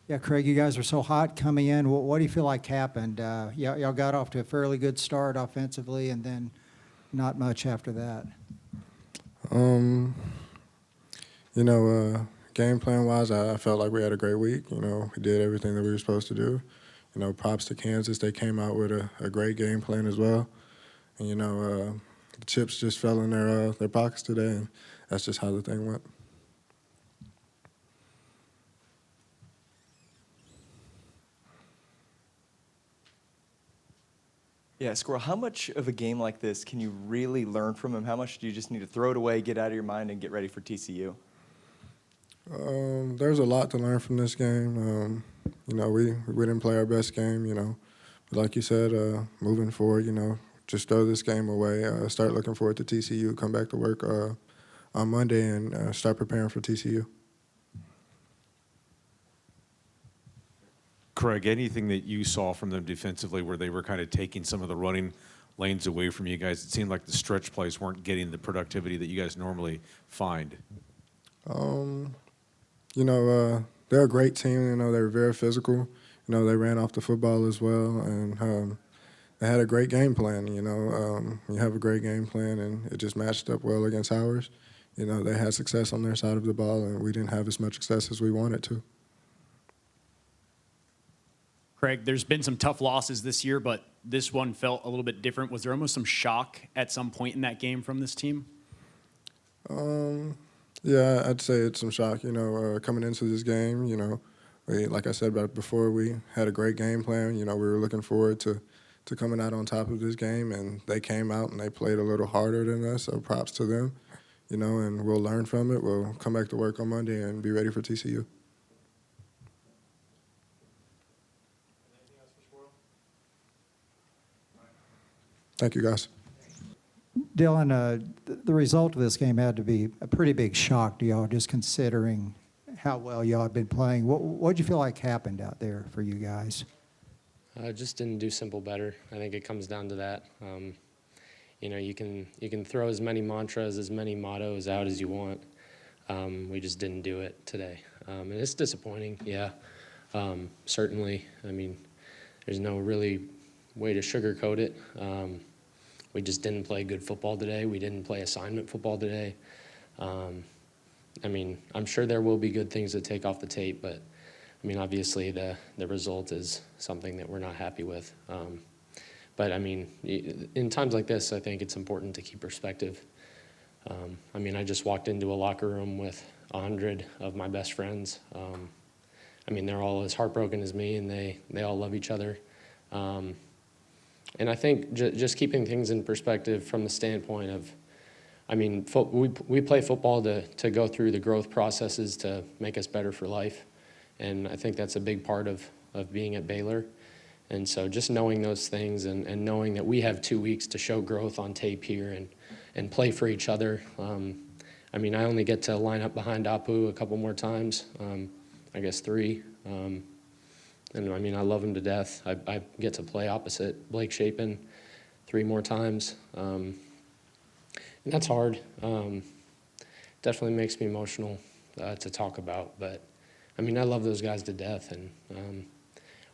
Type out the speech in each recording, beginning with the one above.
Yeah, Craig, you guys were so hot coming in. What do you feel like happened? Y'all got off to a fairly good start offensively, and then not much after that. Um, game plan wise, I felt like we had a great week. We did everything that we were supposed to do. Props to Kansas. They came out with a great game plan as well. And, the chips just fell in their pockets today, and that's just how the thing went. Yeah, Squirrel, how much of a game like this can you really learn from him? How much do you just need to throw it away, get out of your mind, and get ready for TCU? There's a lot to learn from this game. We didn't play our best game, But like you said, moving forward, just throw this game away. Start looking forward to TCU. Come back to work on Monday and start preparing for TCU. Craig, anything that you saw from them defensively where they were kind of taking some of the running lanes away from you guys? It seemed like the stretch plays weren't getting the productivity that you guys normally find. They're a great team. They're very physical. They ran off the football as well, and they had a great game plan. You have a great game plan, and it just matched up well against ours. They had success on their side of the ball, and we didn't have as much success as we wanted to. Craig, there's been some tough losses this year, but this one felt a little bit different. Was there almost some shock at some point in that game from this team? Yeah, I'd say it's some shock. Coming into this game, like I said about before, we had a great game plan. We were looking forward to coming out on top of this game, and they came out and they played a little harder than us, so props to them. And we'll learn from it. We'll come back to work on Monday and be ready for TCU. Thank you, guys. Dylan, the result of this game had to be a pretty big shock to y'all, just considering how well y'all had been playing. What did you feel like happened out there for you guys? Just didn't do simple better. I think it comes down to that. You can throw as many mantras, as many mottos out as you want. We just didn't do it today, and it's disappointing. Yeah, certainly. There's no really way to sugarcoat it. We just didn't play good football today. We didn't play assignment football today. I'm sure there will be good things to take off the tape, but obviously the result is something that we're not happy with. But in times like this, I think it's important to keep perspective. I just walked into a locker room with 100 of my best friends. They're all as heartbroken as me, and they all love each other. And I think just keeping things in perspective from the standpoint of, we play football to go through the growth processes to make us better for life. And I think that's a big part of being at Baylor. And so just knowing those things and knowing that we have 2 weeks to show growth on tape here and play for each other. I only get to line up behind Apu a couple more times, I guess 3. And I love him to death. I get to play opposite Blake Shapen 3 more times. And that's hard. Definitely makes me emotional to talk about. But, I love those guys to death, and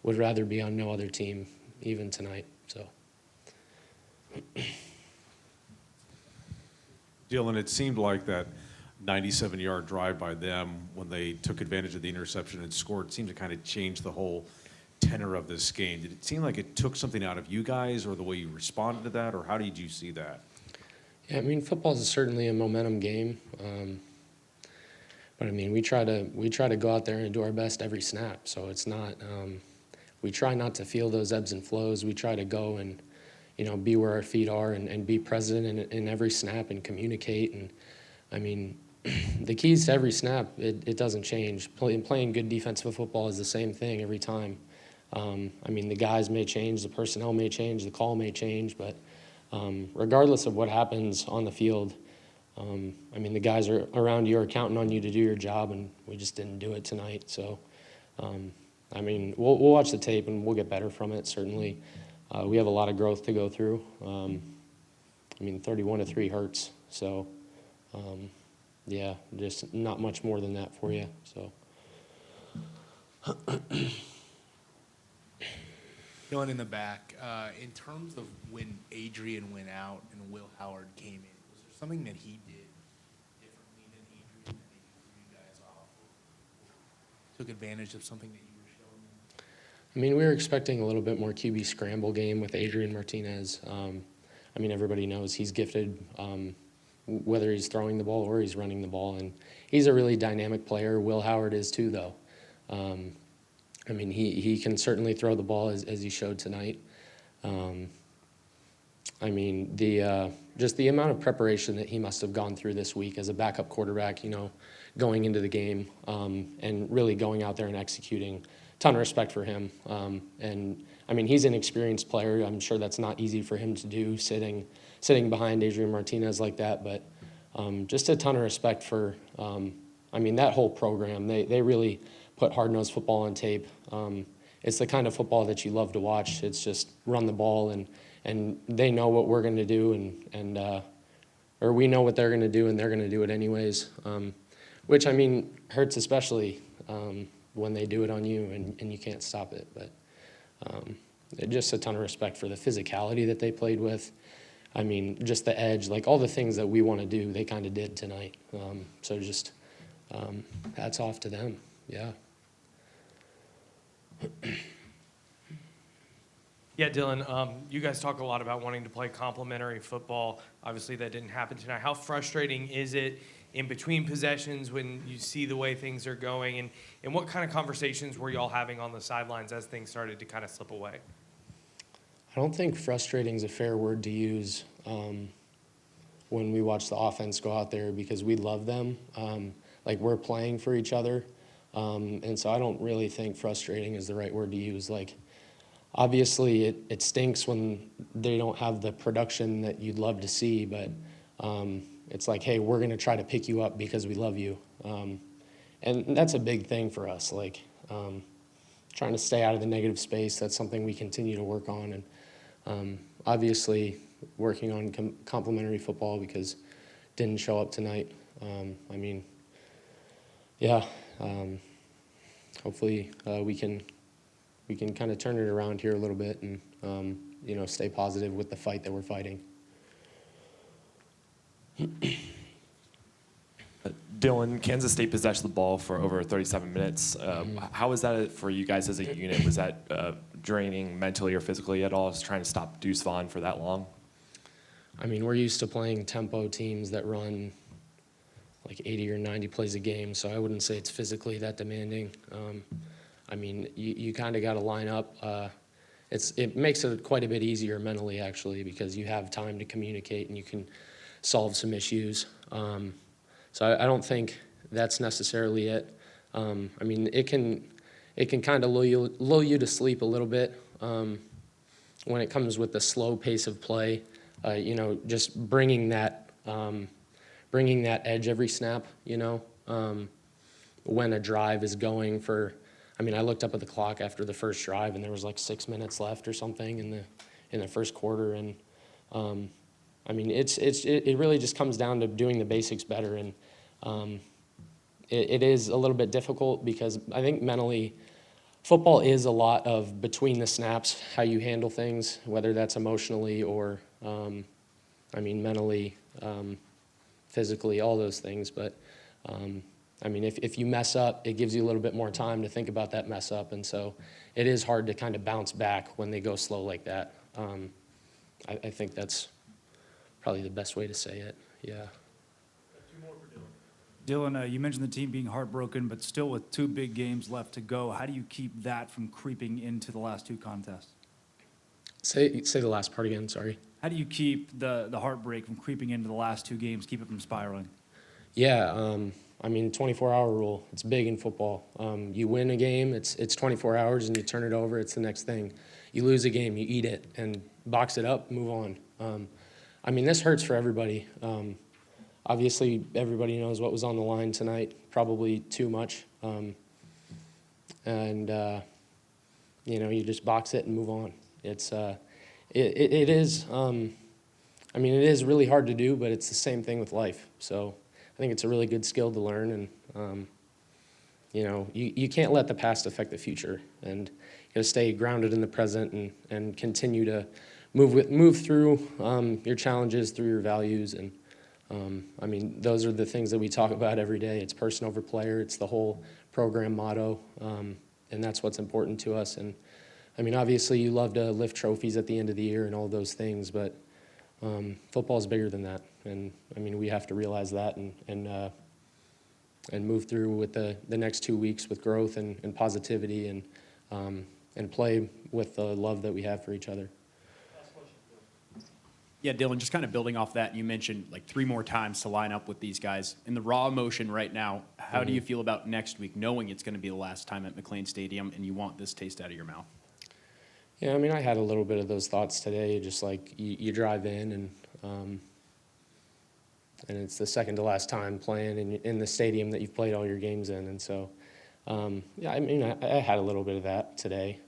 would rather be on no other team even tonight. So. Dylan, it seemed like that 97-yard drive by them when they took advantage of the interception and scored seemed to kind of change the whole tenor of this game. Did it seem like it took something out of you guys, or the way you responded to that, or how did you see that? Yeah, football is certainly a momentum game. But we try to go out there and do our best every snap. So it's not. We try not to feel those ebbs and flows. We try to go and be where our feet are and be present in every snap and communicate. And the keys to every snap, it doesn't change. Playing good defensive football is the same thing every time. The guys may change, the personnel may change, the call may change, but regardless of what happens on the field, the guys are around you are counting on you to do your job, and we just didn't do it tonight. So, we'll watch the tape and we'll get better from it. Certainly, we have a lot of growth to go through. 31-3 hurts. So, just not much more than that for you. So. Dylan in the back, in terms of when Adrian went out and Will Howard came in, was there something that he did differently than Adrian that maybe threw you guys off? Took advantage of something that you were showing them? I mean, we were expecting a little bit more QB scramble game with Adrian Martinez. I mean, everybody knows he's gifted, whether he's throwing the ball or he's running the ball, and he's a really dynamic player. Will Howard is too, though. I mean, he can certainly throw the ball as he showed tonight. I mean, just the amount of preparation that he must have gone through this week as a backup quarterback, you know, going into the game and really going out there and executing. Ton of respect for him. And I mean, he's an experienced player. I'm sure that's not easy for him to do, sitting behind Adrian Martinez like that. But just a ton of respect for, I mean, that whole program. They really put hard-nosed football on tape. It's the kind of football that you love to watch. It's just run the ball, and they know what we're going to do, or we know what they're going to do, and they're going to do it anyways. Which, I mean, hurts especially when they do it on you and you can't stop it. But just a ton of respect for the physicality that they played with. I mean, just the edge, like all the things that we want to do, they kind of did tonight. So just hats off to them. Yeah. Yeah, Dylan, you guys talk a lot about wanting to play complementary football. Obviously, that didn't happen tonight. How frustrating is it in between possessions when you see the way things are going? And what kind of conversations were y'all having on the sidelines as things started to kind of slip away? I don't think frustrating is a fair word to use when we watch the offense go out there, because we love them. Like, we're playing for each other. And so I don't really think frustrating is the right word to use. Like, obviously it stinks when they don't have the production that you'd love to see, but it's like, hey, we're going to try to pick you up because we love you. And that's a big thing for us, like trying to stay out of the negative space. That's something we continue to work on. And obviously working on complementary football, because didn't show up tonight. I mean, yeah, hopefully we can kind of turn it around here a little bit and, you know, stay positive with the fight that we're fighting. Dylan, Kansas State possessed the ball for over 37 minutes. How was that for you guys as a unit? Was that draining mentally or physically at all, just trying to stop Deuce Vaughn for that long? I mean, we're used to playing tempo teams that run like 80 or 90 plays a game, so I wouldn't say it's physically that demanding. I mean, you kind of got to line up. It makes it quite a bit easier mentally, actually, because you have time to communicate and you can solve some issues. So I don't think that's necessarily it. I mean, it can kind of lull you to sleep a little bit when it comes with the slow pace of play. You know, just bringing that edge every snap. You know, when a drive is going for. I mean, I looked up at the clock after the first drive, and there was like 6 minutes left or something in the first quarter, and I mean, it really just comes down to doing the basics better, and it is a little bit difficult because I think mentally, football is a lot of between the snaps, how you handle things, whether that's emotionally or, I mean, mentally, physically, all those things, but. I mean, if you mess up, it gives you a little bit more time to think about that mess up, and so it is hard to kind of bounce back when they go slow like that. I think that's probably the best way to say it, yeah. Dylan, you mentioned the team being heartbroken, but still with 2 big games left to go. How do you keep that from creeping into the last 2 contests? Say the last part again, sorry. How do you keep the heartbreak from creeping into the last 2 games, keep it from spiraling? Yeah, I mean, 24-hour rule, it's big in football. You win a game, it's 24 hours, and you turn it over, it's the next thing. You lose a game, you eat it, and box it up, move on. I mean, this hurts for everybody. Obviously, everybody knows what was on the line tonight, probably too much. And, you know, you just box it and move on. It's, it is, I mean, it is really hard to do, but it's the same thing with life. So I think it's a really good skill to learn, and you can't let the past affect the future, and you got to stay grounded in the present and continue to move through your challenges, through your values. And I mean, those are the things that we talk about every day. It's person over player. It's the whole program motto, and that's what's important to us. And I mean, obviously, you love to lift trophies at the end of the year and all those things, but football is bigger than that. And I mean, we have to realize that and move through with the next 2 weeks with growth and positivity and play with the love that we have for each other. Yeah, Dylan, just kind of building off that, you mentioned like 3 more times to line up with these guys. In the raw emotion right now, how do you feel about next week, knowing it's going to be the last time at McLean Stadium and you want this taste out of your mouth? Yeah, I mean, I had a little bit of those thoughts today, just like you drive in and it's the second to last time playing in the stadium that you've played all your games in. And so, yeah, I mean, I had a little bit of that today.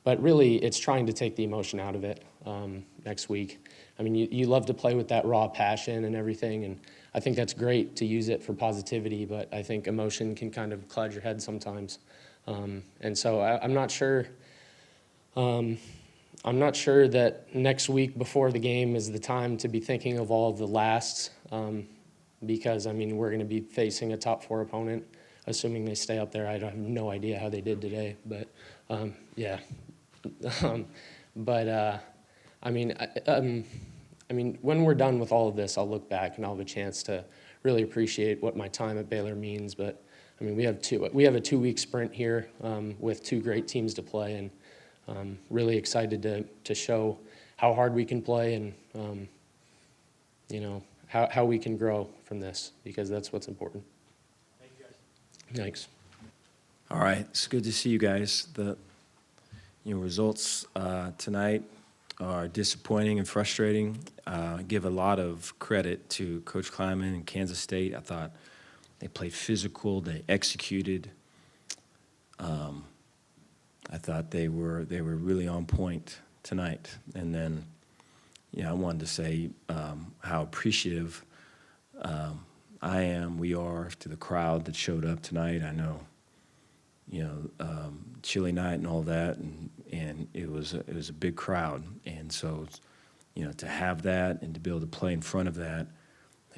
But really, it's trying to take the emotion out of it next week. I mean, you love to play with that raw passion and everything, and I think that's great to use it for positivity, but I think emotion can kind of cloud your head sometimes. And so I'm not sure that next week before the game is the time to be thinking of all of the lasts, because, I mean, we're going to be facing a top 4 opponent, assuming they stay up there. I have no idea how they did today, but yeah. I mean, when we're done with all of this, I'll look back and I'll have a chance to really appreciate what my time at Baylor means. But I mean, we have a 2-week sprint here with 2 great teams to play, and really excited to show how hard we can play and how we can grow from this, because that's what's important. Thank you, guys. Thanks. All right, it's good to see you guys. The results tonight are disappointing and frustrating. I give a lot of credit to Coach Kleiman and Kansas State. I thought they played physical, they executed. I thought they were really on point tonight. And then, I wanted to say how appreciative we are to the crowd that showed up tonight. I know, chilly night and all that, and it was a big crowd, and so, to have that and to be able to play in front of that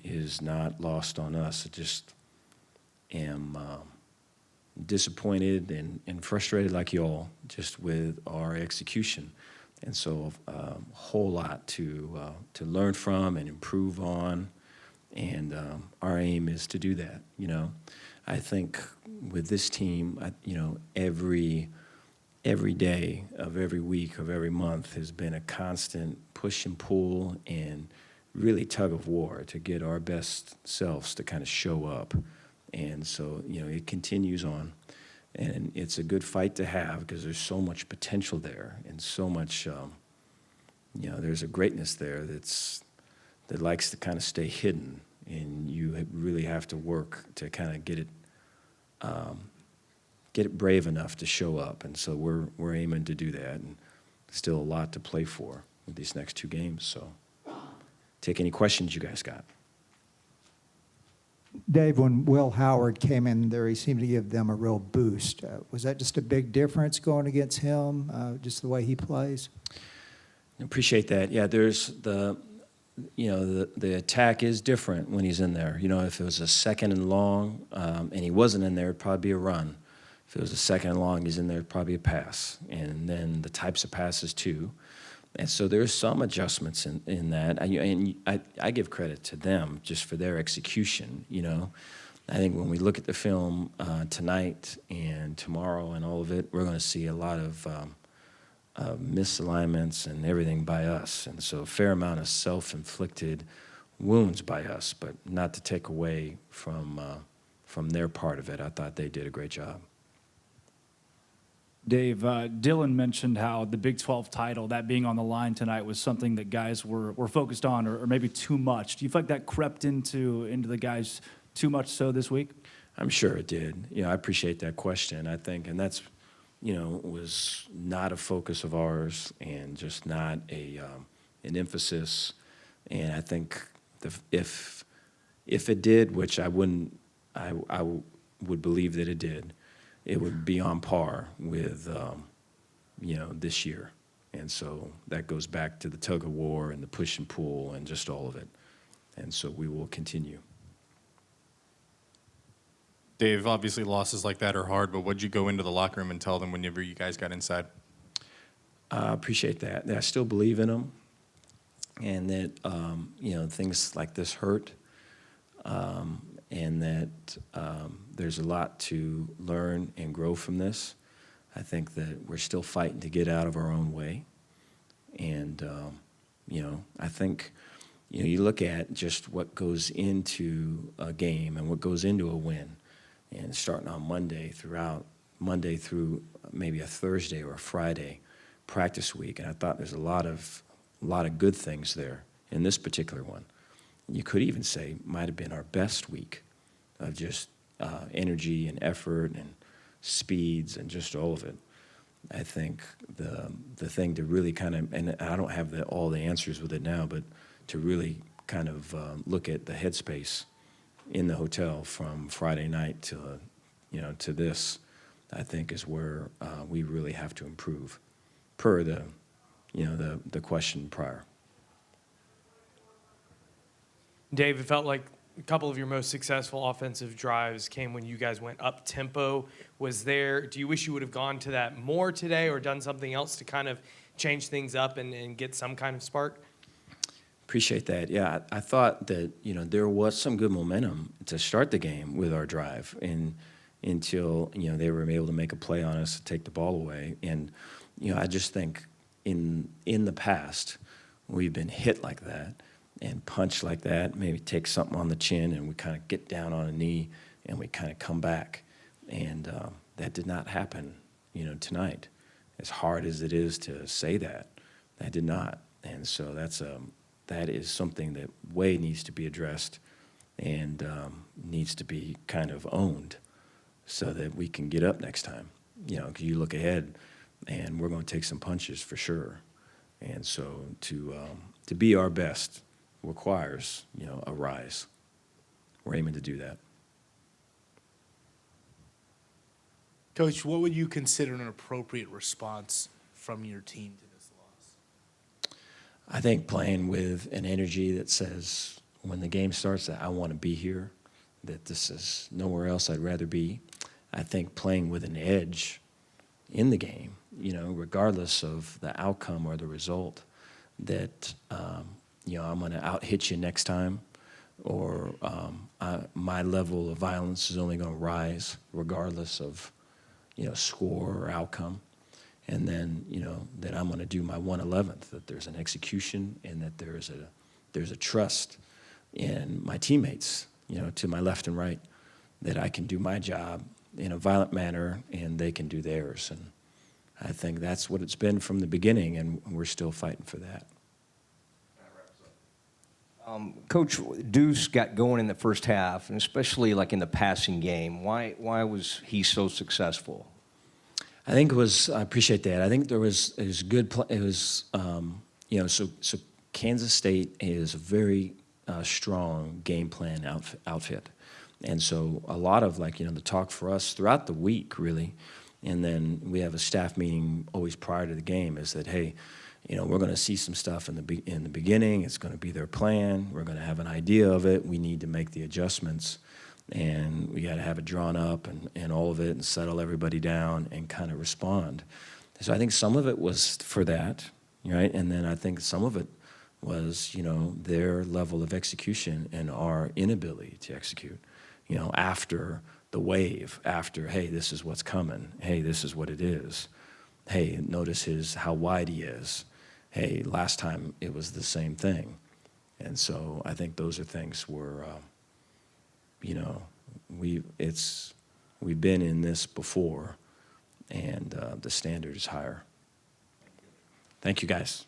is not lost on us. I just am disappointed and frustrated like you all, just with our execution, and so a whole lot to learn from and improve on, and our aim is to do that. I think with this team, every day of every week of every month has been a constant push and pull and really tug of war to get our best selves to kind of show up. And so, it continues on. And it's a good fight to have because there's so much potential there and so much, there's a greatness there that likes to kind of stay hidden. And you really have to work to kind of get it brave enough to show up. And so we're aiming to do that, and still a lot to play for with these next 2 games. So take any questions you guys got. Dave, when Will Howard came in there, he seemed to give them a real boost. Was that just a big difference going against him, just the way he plays? I appreciate that. Yeah, there's the attack is different when he's in there. If it was a second and long and he wasn't in there, it'd probably be a run. If it was a second and long, he's in there, it'd probably be a pass. And then the types of passes too. And so there's some adjustments in that. And I give credit to them just for their execution. I think when we look at the film tonight and tomorrow and all of it, we're going to see a lot of misalignments and everything by us. And so a fair amount of self-inflicted wounds by us, but not to take away from their part of it. I thought they did a great job. Dave, Dylan mentioned how the Big 12 title, that being on the line tonight, was something that guys were focused on, or maybe too much. Do you feel like that crept into the guys too much so this week? I'm sure it did. I appreciate that question, I think, and that's, was not a focus of ours and just not an emphasis. And I think if it did, which I wouldn't would believe that it did, it would be on par with, this year. And so that goes back to the tug of war and the push and pull and just all of it. And so we will continue. Dave, obviously losses like that are hard, but what'd you go into the locker room and tell them whenever you guys got inside? I appreciate that. I still believe in them, and that things like this hurt, and that there's a lot to learn and grow from this. I think that we're still fighting to get out of our own way, and I think you look at just what goes into a game and what goes into a win, and starting on Monday through maybe a Thursday or a Friday practice week, and I thought there's a lot of good things there in this particular one. You could even say might have been our best week of just energy and effort and speeds and just all of it. I think the thing to really kind of, and I don't have all the answers with it now, but to really kind of look at the headspace in the hotel from Friday night to this, I think is where we really have to improve, per the question prior. Dave, it felt like a couple of your most successful offensive drives came when you guys went up tempo. Do you wish you would have gone to that more today or done something else to kind of change things up and get some kind of spark? Appreciate that. Yeah, I thought that there was some good momentum to start the game with our drive, and until they were able to make a play on us to take the ball away. And I just think in the past we've been hit like that and punched like that, maybe take something on the chin, and we kind of get down on a knee and we kind of come back, and that did not happen tonight. As hard as it is to say that did not. And so that is something that way needs to be addressed and needs to be kind of owned so that we can get up next time. 'Cause you look ahead and we're going to take some punches for sure. And so to be our best requires, a rise. We're aiming to do that. Coach, what would you consider an appropriate response from your team to this loss? I think playing with an energy that says when the game starts that I want to be here, that this is nowhere else I'd rather be. I think playing with an edge in the game, regardless of the outcome or the result, that, I'm going to out-hit you next time, or my level of violence is only going to rise regardless of, score or outcome. And then, that I'm going to do my 1/11th, that there's an execution and that there's a trust in my teammates, to my left and right, that I can do my job in a violent manner and they can do theirs. And I think that's what it's been from the beginning, and we're still fighting for that. Coach, Deuce got going in the first half, and especially like in the passing game. Why was he so successful? I think I appreciate that. I think it was good. It was, so Kansas State is a very strong game plan outfit. And so a lot of the talk for us throughout the week, really, and then we have a staff meeting always prior to the game, is that, hey, we're going to see some stuff in the beginning. It's going to be their plan. We're going to have an idea of it. We need to make the adjustments, and we got to have it drawn up and all of it, and settle everybody down and kind of respond. So I think some of it was for that, right? And then I think some of it was, their level of execution and our inability to execute, after the wave, after, hey, this is what's coming. Hey, this is what it is. Hey, notice how wide he is. Hey, last time it was the same thing. And so I think those are things where, we've been in this before, and the standard is higher. Thank you, guys.